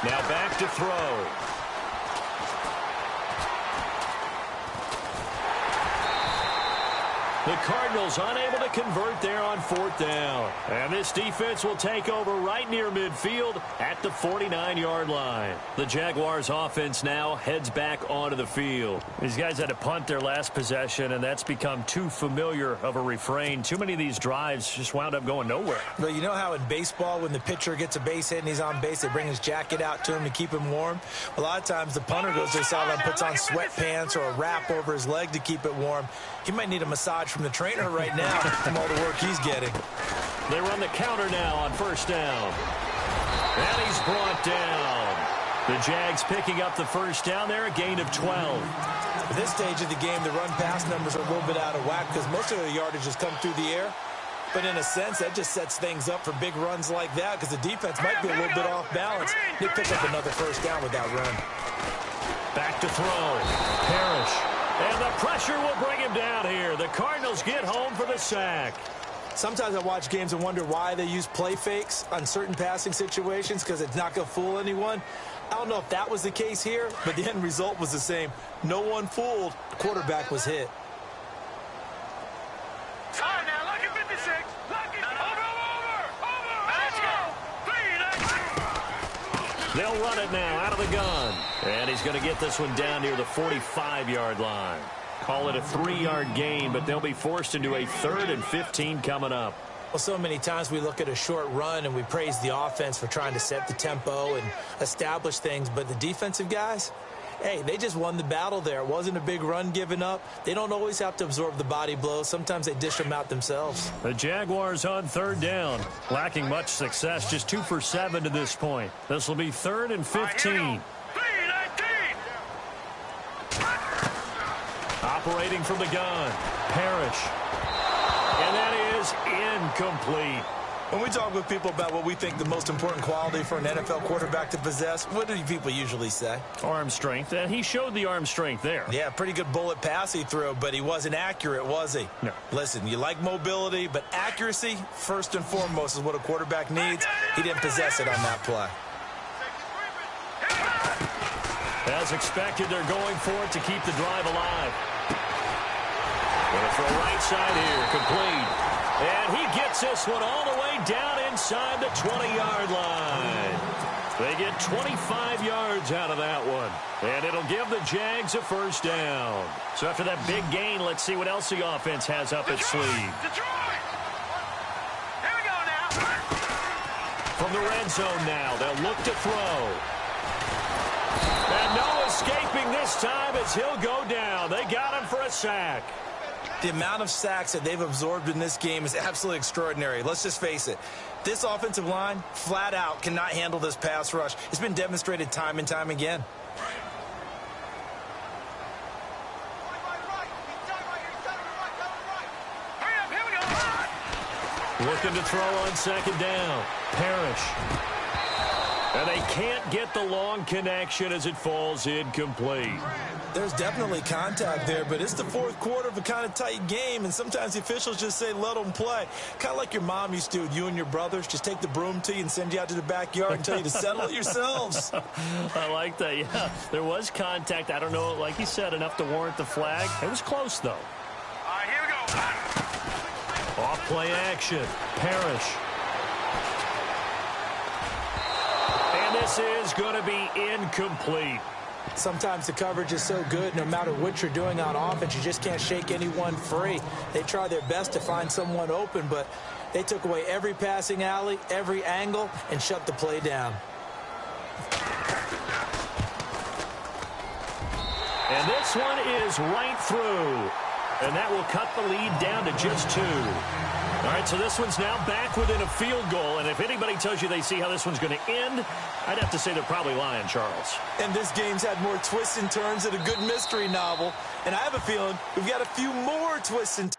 Now back to throw. The Cardinals unable to convert there on 4th down. And this defense will take over right near midfield at the 49-yard line. The Jaguars offense now heads back onto the field. These guys had to punt their last possession, and that's become too familiar of a refrain. Too many of these drives just wound up going nowhere. But you know how in baseball, when the pitcher gets a base hit and he's on base, they bring his jacket out to him to keep him warm? A lot of times the punter goes to the sideline, puts on sweatpants or a wrap over his leg to keep it warm. He might need a massage from the trainer right now from all the work he's getting. They run the counter now on 1st down. And he's brought down. The Jags picking up the 1st down there, a gain of 12. At this stage of the game, the run-pass numbers are a little bit out of whack because most of the yardage has come through the air. But in a sense, that just sets things up for big runs like that because the defense might be a little bit off balance. They pick up another 1st down with that run. Back to throw. Parrish. And the pressure will bring him down here. The Cardinals get home for the sack. Sometimes I watch games and wonder why they use play fakes on certain passing situations because it's not going to fool anyone. I don't know if that was the case here, but the end result was the same. No one fooled. The quarterback was hit. All right, now, look at 56. Look at over. Let's go. 3, let's go. They'll run it now out of the gun. And he's going to get this one down near the 45-yard line. Call it a 3-yard gain, but they'll be forced into a 3rd and 15 coming up. Well, so many times we look at a short run and we praise the offense for trying to set the tempo and establish things, but the defensive guys, hey, they just won the battle there. It wasn't a big run given up. They don't always have to absorb the body blows. Sometimes they dish them out themselves. The Jaguars on 3rd down, lacking much success, just 2 for 7 to this point. This will be 3rd and 15. Operating from the gun, Parrish. And that is incomplete. When we talk with people about what we think the most important quality for an NFL quarterback to possess, what do people usually say? Arm strength, and he showed the arm strength there. Yeah, pretty good bullet pass he threw, but he wasn't accurate, was he? No. Listen, you like mobility, but accuracy, first and foremost, is what a quarterback needs. He didn't possess it on that play. As expected, they're going for it to keep the drive alive. Going to throw right side here, complete. And he gets this one all the way way down inside the 20-yard line. They get 25 yards out of that one. And it'll give the Jags a first down. So after that big gain, let's see what else the offense has up its sleeve. Detroit! Here we go now. From the red zone now, they'll look to throw. And no escaping this time as he'll go down. They got him for a sack. The amount of sacks that they've absorbed in this game is absolutely extraordinary. Let's just face it. This offensive line, flat out, cannot handle this pass rush. It's been demonstrated time and time again. Hurry up, here we go. Looking to throw on second down. Parrish. And they can't get the long connection as it falls incomplete. There's definitely contact there, but it's the fourth quarter of a kind of tight game, and sometimes the officials just say, let them play. Kind of like your mom used to with you and your brothers. Just take the broom to you and send you out to the backyard and tell you to settle it yourselves. I like that, yeah. There was contact. I don't know, like you said, enough to warrant the flag. It was close, though. All right, here we go. Off play action. Parrish. And this is going to be incomplete. Sometimes the coverage is so good, no matter what you're doing on offense, you just can't shake anyone free. They try their best to find someone open, but they took away every passing alley, every angle, and shut the play down. And this one is right through. And that will cut the lead down to just 2. All right, so this one's now back within a field goal. And if anybody tells you they see how this one's going to end, I'd have to say they're probably lying, Charles. And this game's had more twists and turns than a good mystery novel. And I have a feeling we've got a few more twists and turns.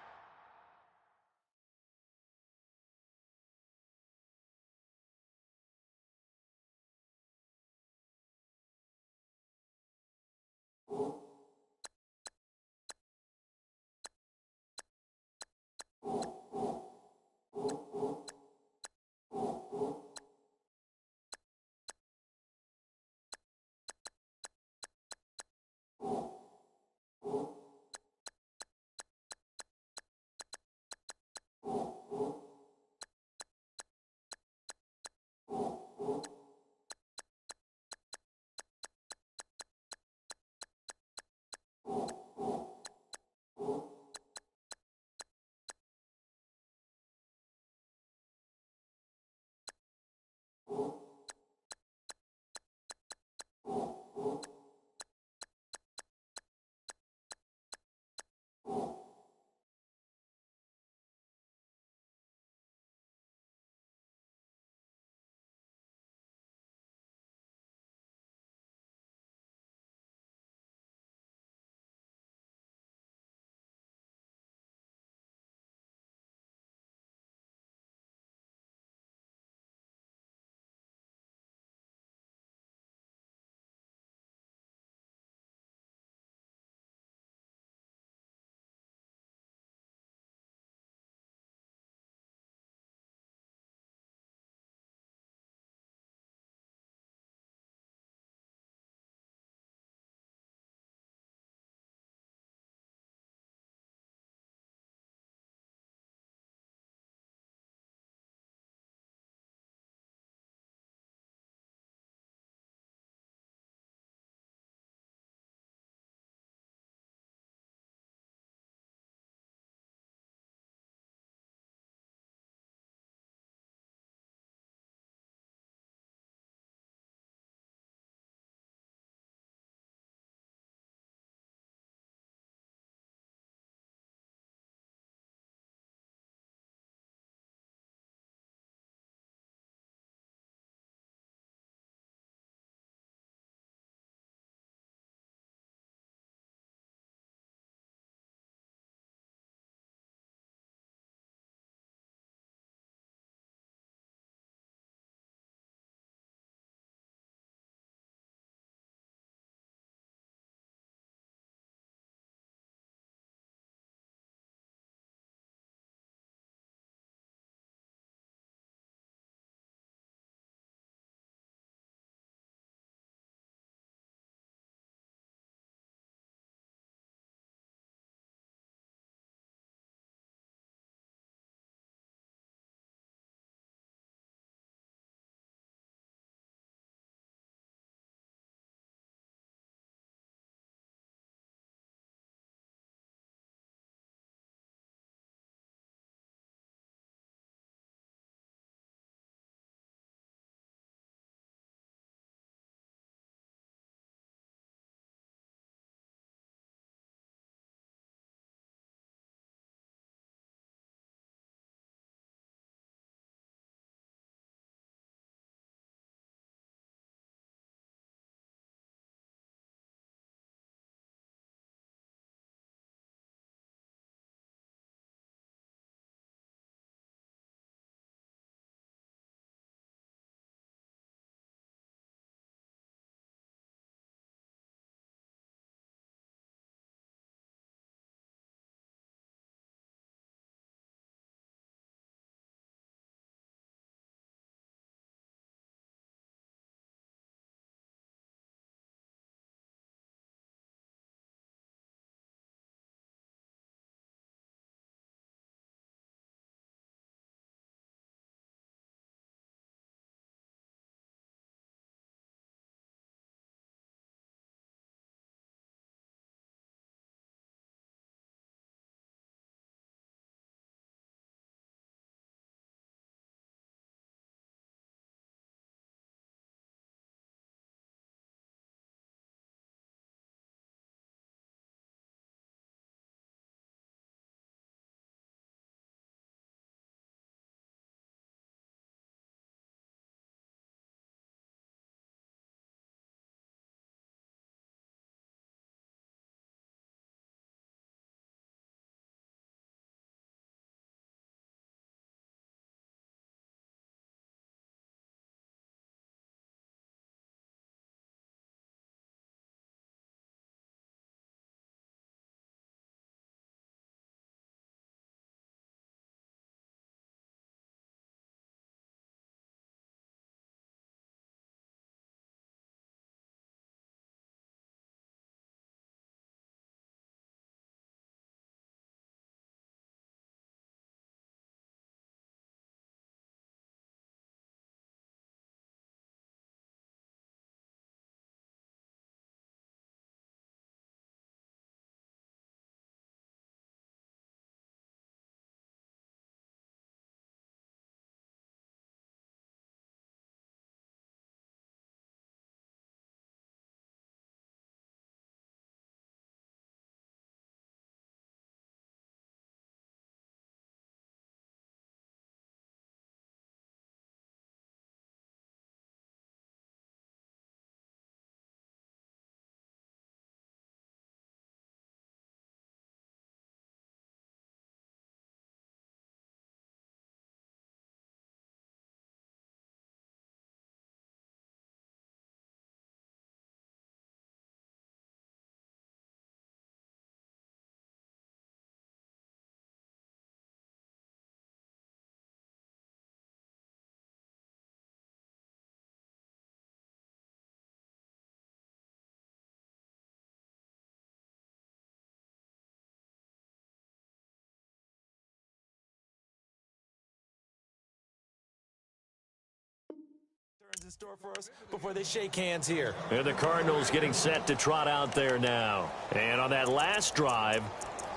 in store for us before they shake hands here. And the Cardinals getting set to trot out there now. And on that last drive,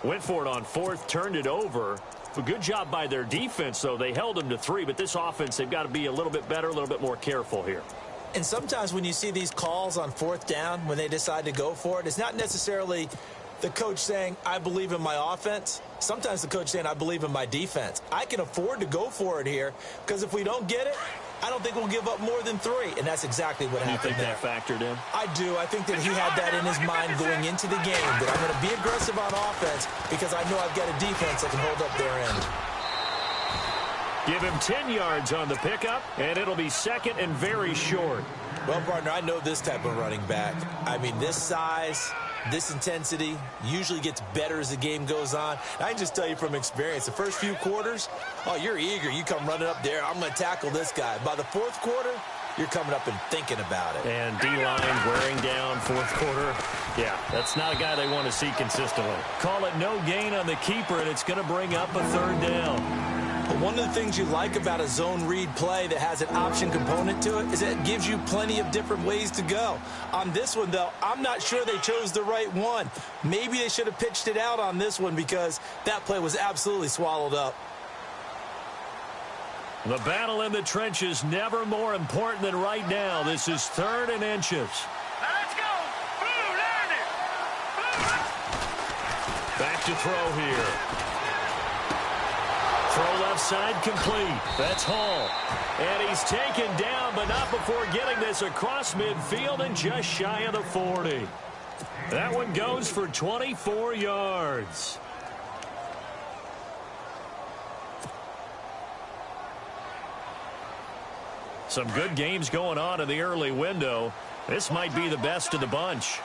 went for it on fourth, turned it over. A good job by their defense, though. They held them to 3, but this offense, they've got to be a little bit better, a little bit more careful here. And sometimes when you see these calls on fourth down, when they decide to go for it, it's not necessarily the coach saying, I believe in my offense. Sometimes the coach saying, I believe in my defense. I can afford to go for it here because if we don't get it, I don't think we'll give up more than 3. And that's exactly what happened there. You think that factored in? I do. I think that he had that in his mind going into the game, that I'm going to be aggressive on offense because I know I've got a defense that can hold up their end. Give him 10 yards on the pickup, and it'll be second and very short. Well, partner, I know this type of running back. I mean, this size, this intensity usually gets better as the game goes on. I can just tell you from experience, the first few quarters, oh, you're eager. You come running up there, I'm going to tackle this guy. By the fourth quarter, you're coming up and thinking about it. And D-line wearing down fourth quarter. Yeah, that's not a guy they want to see consistently. Call it no gain on the keeper, and it's going to bring up a third down. But one of the things you like about a zone read play that has an option component to it is that it gives you plenty of different ways to go. On this one, though, I'm not sure they chose the right one. Maybe they should have pitched it out on this one because that play was absolutely swallowed up. The battle in the trenches never more important than right now. This is 3rd and inches. Now let's go. Blue, learn it. Blue. Back to throw here. Throw left side complete. That's Hall. And he's taken down, but not before getting this across midfield and just shy of the 40. That one goes for 24 yards. Some good games going on in the early window. This might be the best of the bunch.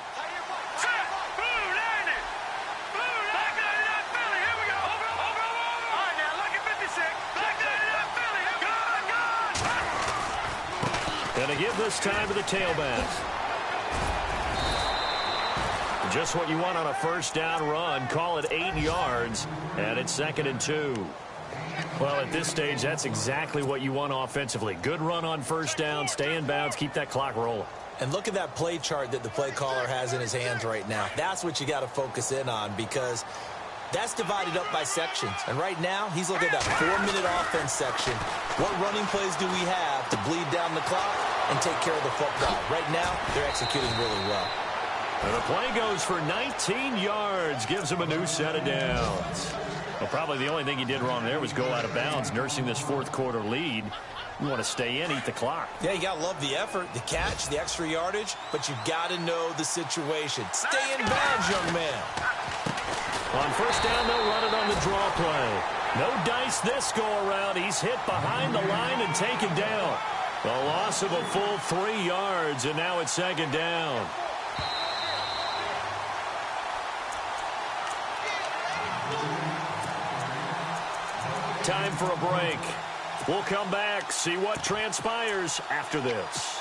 And to give this time to the tailbacks. Just what you want on a first down run. Call it 8 yards, and it's 2nd and 2. Well, at this stage, that's exactly what you want offensively. Good run on first down, stay in bounds, keep that clock rolling. And look at that play chart that the play caller has in his hands right now. That's what you got to focus in on because that's divided up by sections. And right now, he's looking at that 4-minute offense section. What running plays do we have to bleed down the clock and take care of the football? Right now, they're executing really well. And the play goes for 19 yards, gives him a new set of downs. Well, probably the only thing he did wrong there was go out of bounds, nursing this fourth quarter lead. You want to stay in, eat the clock. Yeah, you got to love the effort, the catch, the extra yardage, but you got to know the situation. Stay in bounds, young man. On first down, they'll run it on the draw play. No dice this go-around. He's hit behind the line and taken down. A loss of a full 3 yards, and now it's 2nd down. Time for a break. We'll come back, see what transpires after this.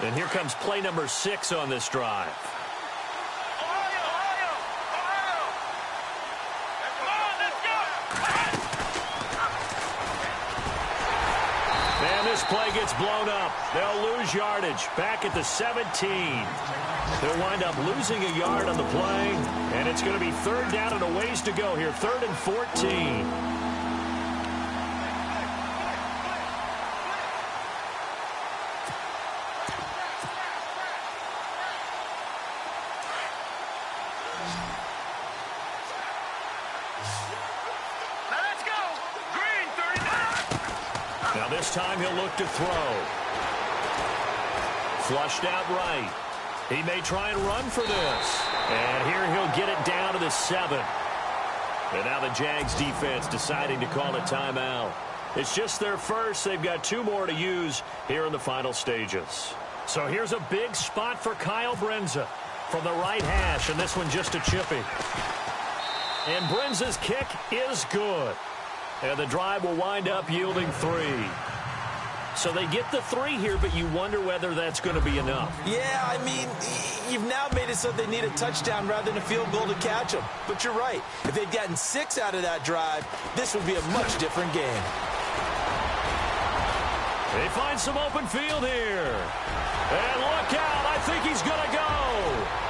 And here comes play number 6 on this drive. And this play gets blown up. They'll lose yardage back at the 17. They'll wind up losing a yard on the play, and it's going to be 3rd down and a ways to go here, 3rd and 14. This time he'll look to throw. Flushed out right. He may try and run for this. And here he'll get it down to the 7. And now the Jags defense deciding to call a timeout. It's just their first. They've got 2 more to use here in the final stages. So here's a big spot for Kyle Brenza from the right hash, and this one just a chippy. And Brenza's kick is good. And the drive will wind up yielding 3. So they get the 3 here, but you wonder whether that's going to be enough. Yeah, I mean, you've now made it so they need a touchdown rather than a field goal to catch them. But you're right. If they'd gotten 6 out of that drive, this would be a much different game. They find some open field here. And look out. I think he's going to go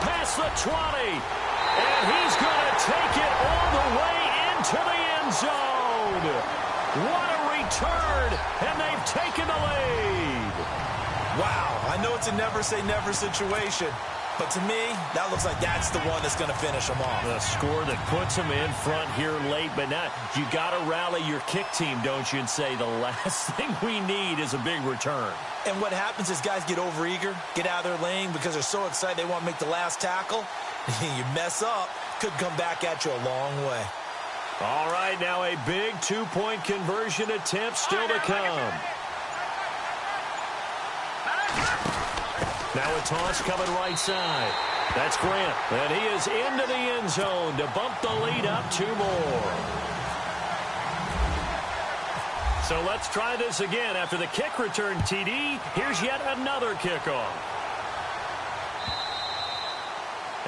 past the 20. And he's going to take it all the way into the end zone. What a return. And they've taken the lead. Wow. I know it's a never-say-never situation. But to me, that looks like that's the one that's going to finish them off. The score that puts them in front here late, but now you got to rally your kick team, don't you, and say the last thing we need is a big return. And what happens is guys get overeager, get out of their lane because they're so excited they want to make the last tackle. You mess up, could come back at you a long way. All right, now a big two-point conversion attempt still to come. Now a toss coming right side. That's Grant. And he is into the end zone to bump the lead up 2 more. So let's try this again. After the kick return TD, here's yet another kickoff.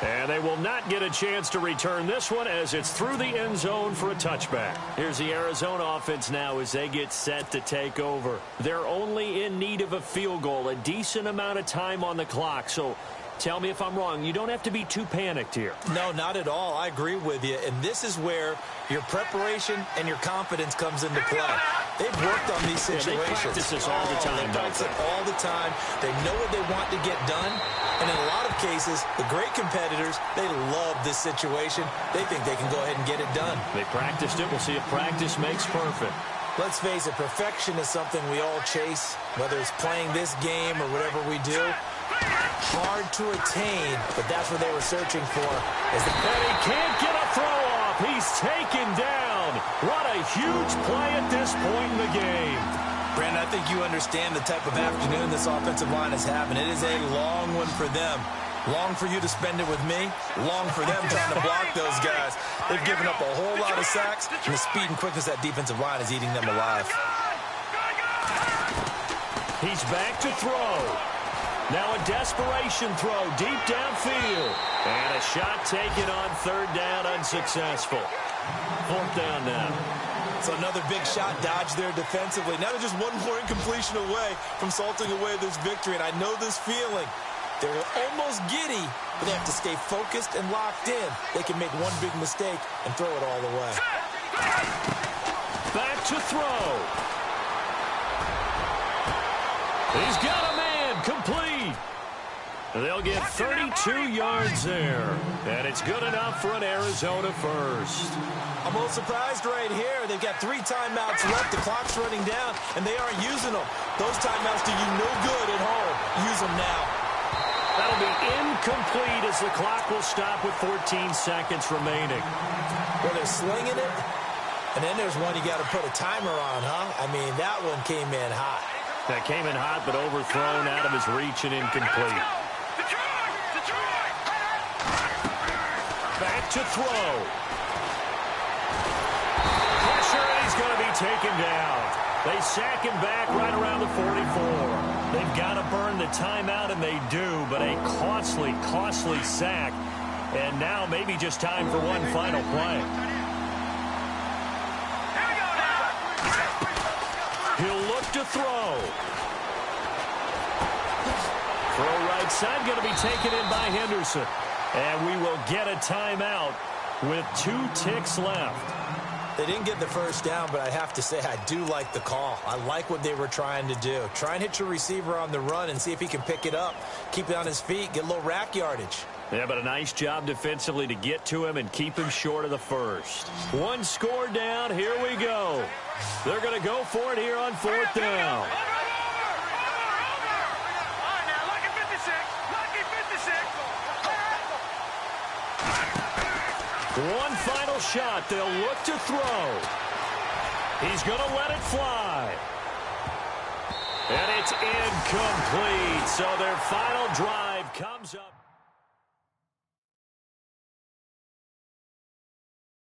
And they will not get a chance to return this one as it's through the end zone for a touchback. Here's the Arizona offense now as they get set to take over. They're only in need of a field goal, a decent amount of time on the clock. So tell me if I'm wrong. You don't have to be too panicked here. No, not at all. I agree with you. And this is where your preparation and your confidence comes into play. They've worked on these situations. They practice this all the time. They practice it all the time. They know what they want to get done. And in a lot of cases, the great competitors, they love this situation. They think they can go ahead and get it done. They practiced it. We'll see if practice makes perfect. Let's face it, perfection is something we all chase, whether it's playing this game or whatever we do. Hard to attain, but that's what they were searching for. And he can't get a throw off. He's taken down. What a huge play at this point in the game. Brandon, I think you understand the type of afternoon this offensive line is having. It is a long one for them. Long for you to spend it with me. Long for them trying to block those guys. They've given up a whole lot of sacks, and the speed and quickness of that defensive line is eating them alive. He's back to throw. Now a desperation throw deep downfield. And a shot taken on 3rd down, unsuccessful. 4th down now. So another big shot dodged there defensively. Now they're just one more incompletion away from salting away this victory. And I know this feeling. They're almost giddy, but they have to stay focused and locked in. They can make one big mistake and throw it all the way. Back to throw. He's got a man complete. They'll get 32 yards there. And it's good enough for an Arizona first. I'm a little surprised right here. They've got 3 timeouts left. The clock's running down, and they aren't using them. Those timeouts do you no good at home. Use them now. That'll be incomplete as the clock will stop with 14 seconds remaining. Well, they're slinging it, and then there's one you got to put a timer on, huh? I mean, that one came in hot. That came in hot, but overthrown out of his reach and incomplete. Back to throw. Pressure, and he's going to be taken down. They sack him back right around the 44. They've got to burn the timeout, and they do, but a costly, costly sack. And now maybe just time for one final play. He'll look to throw. Throw right side, going to be taken in by Henderson. And we will get a timeout with 2 ticks left. They didn't get the first down, but I have to say I do like the call. I like what they were trying to do. Try and hit your receiver on the run and see if he can pick it up. Keep it on his feet, get a little rack yardage. Yeah, but a nice job defensively to get to him and keep him short of the first. 1 score down, here we go. They're going to go for it here on 4th down. One final shot. They'll look to throw. He's going to let it fly. And it's incomplete. So their final drive comes up.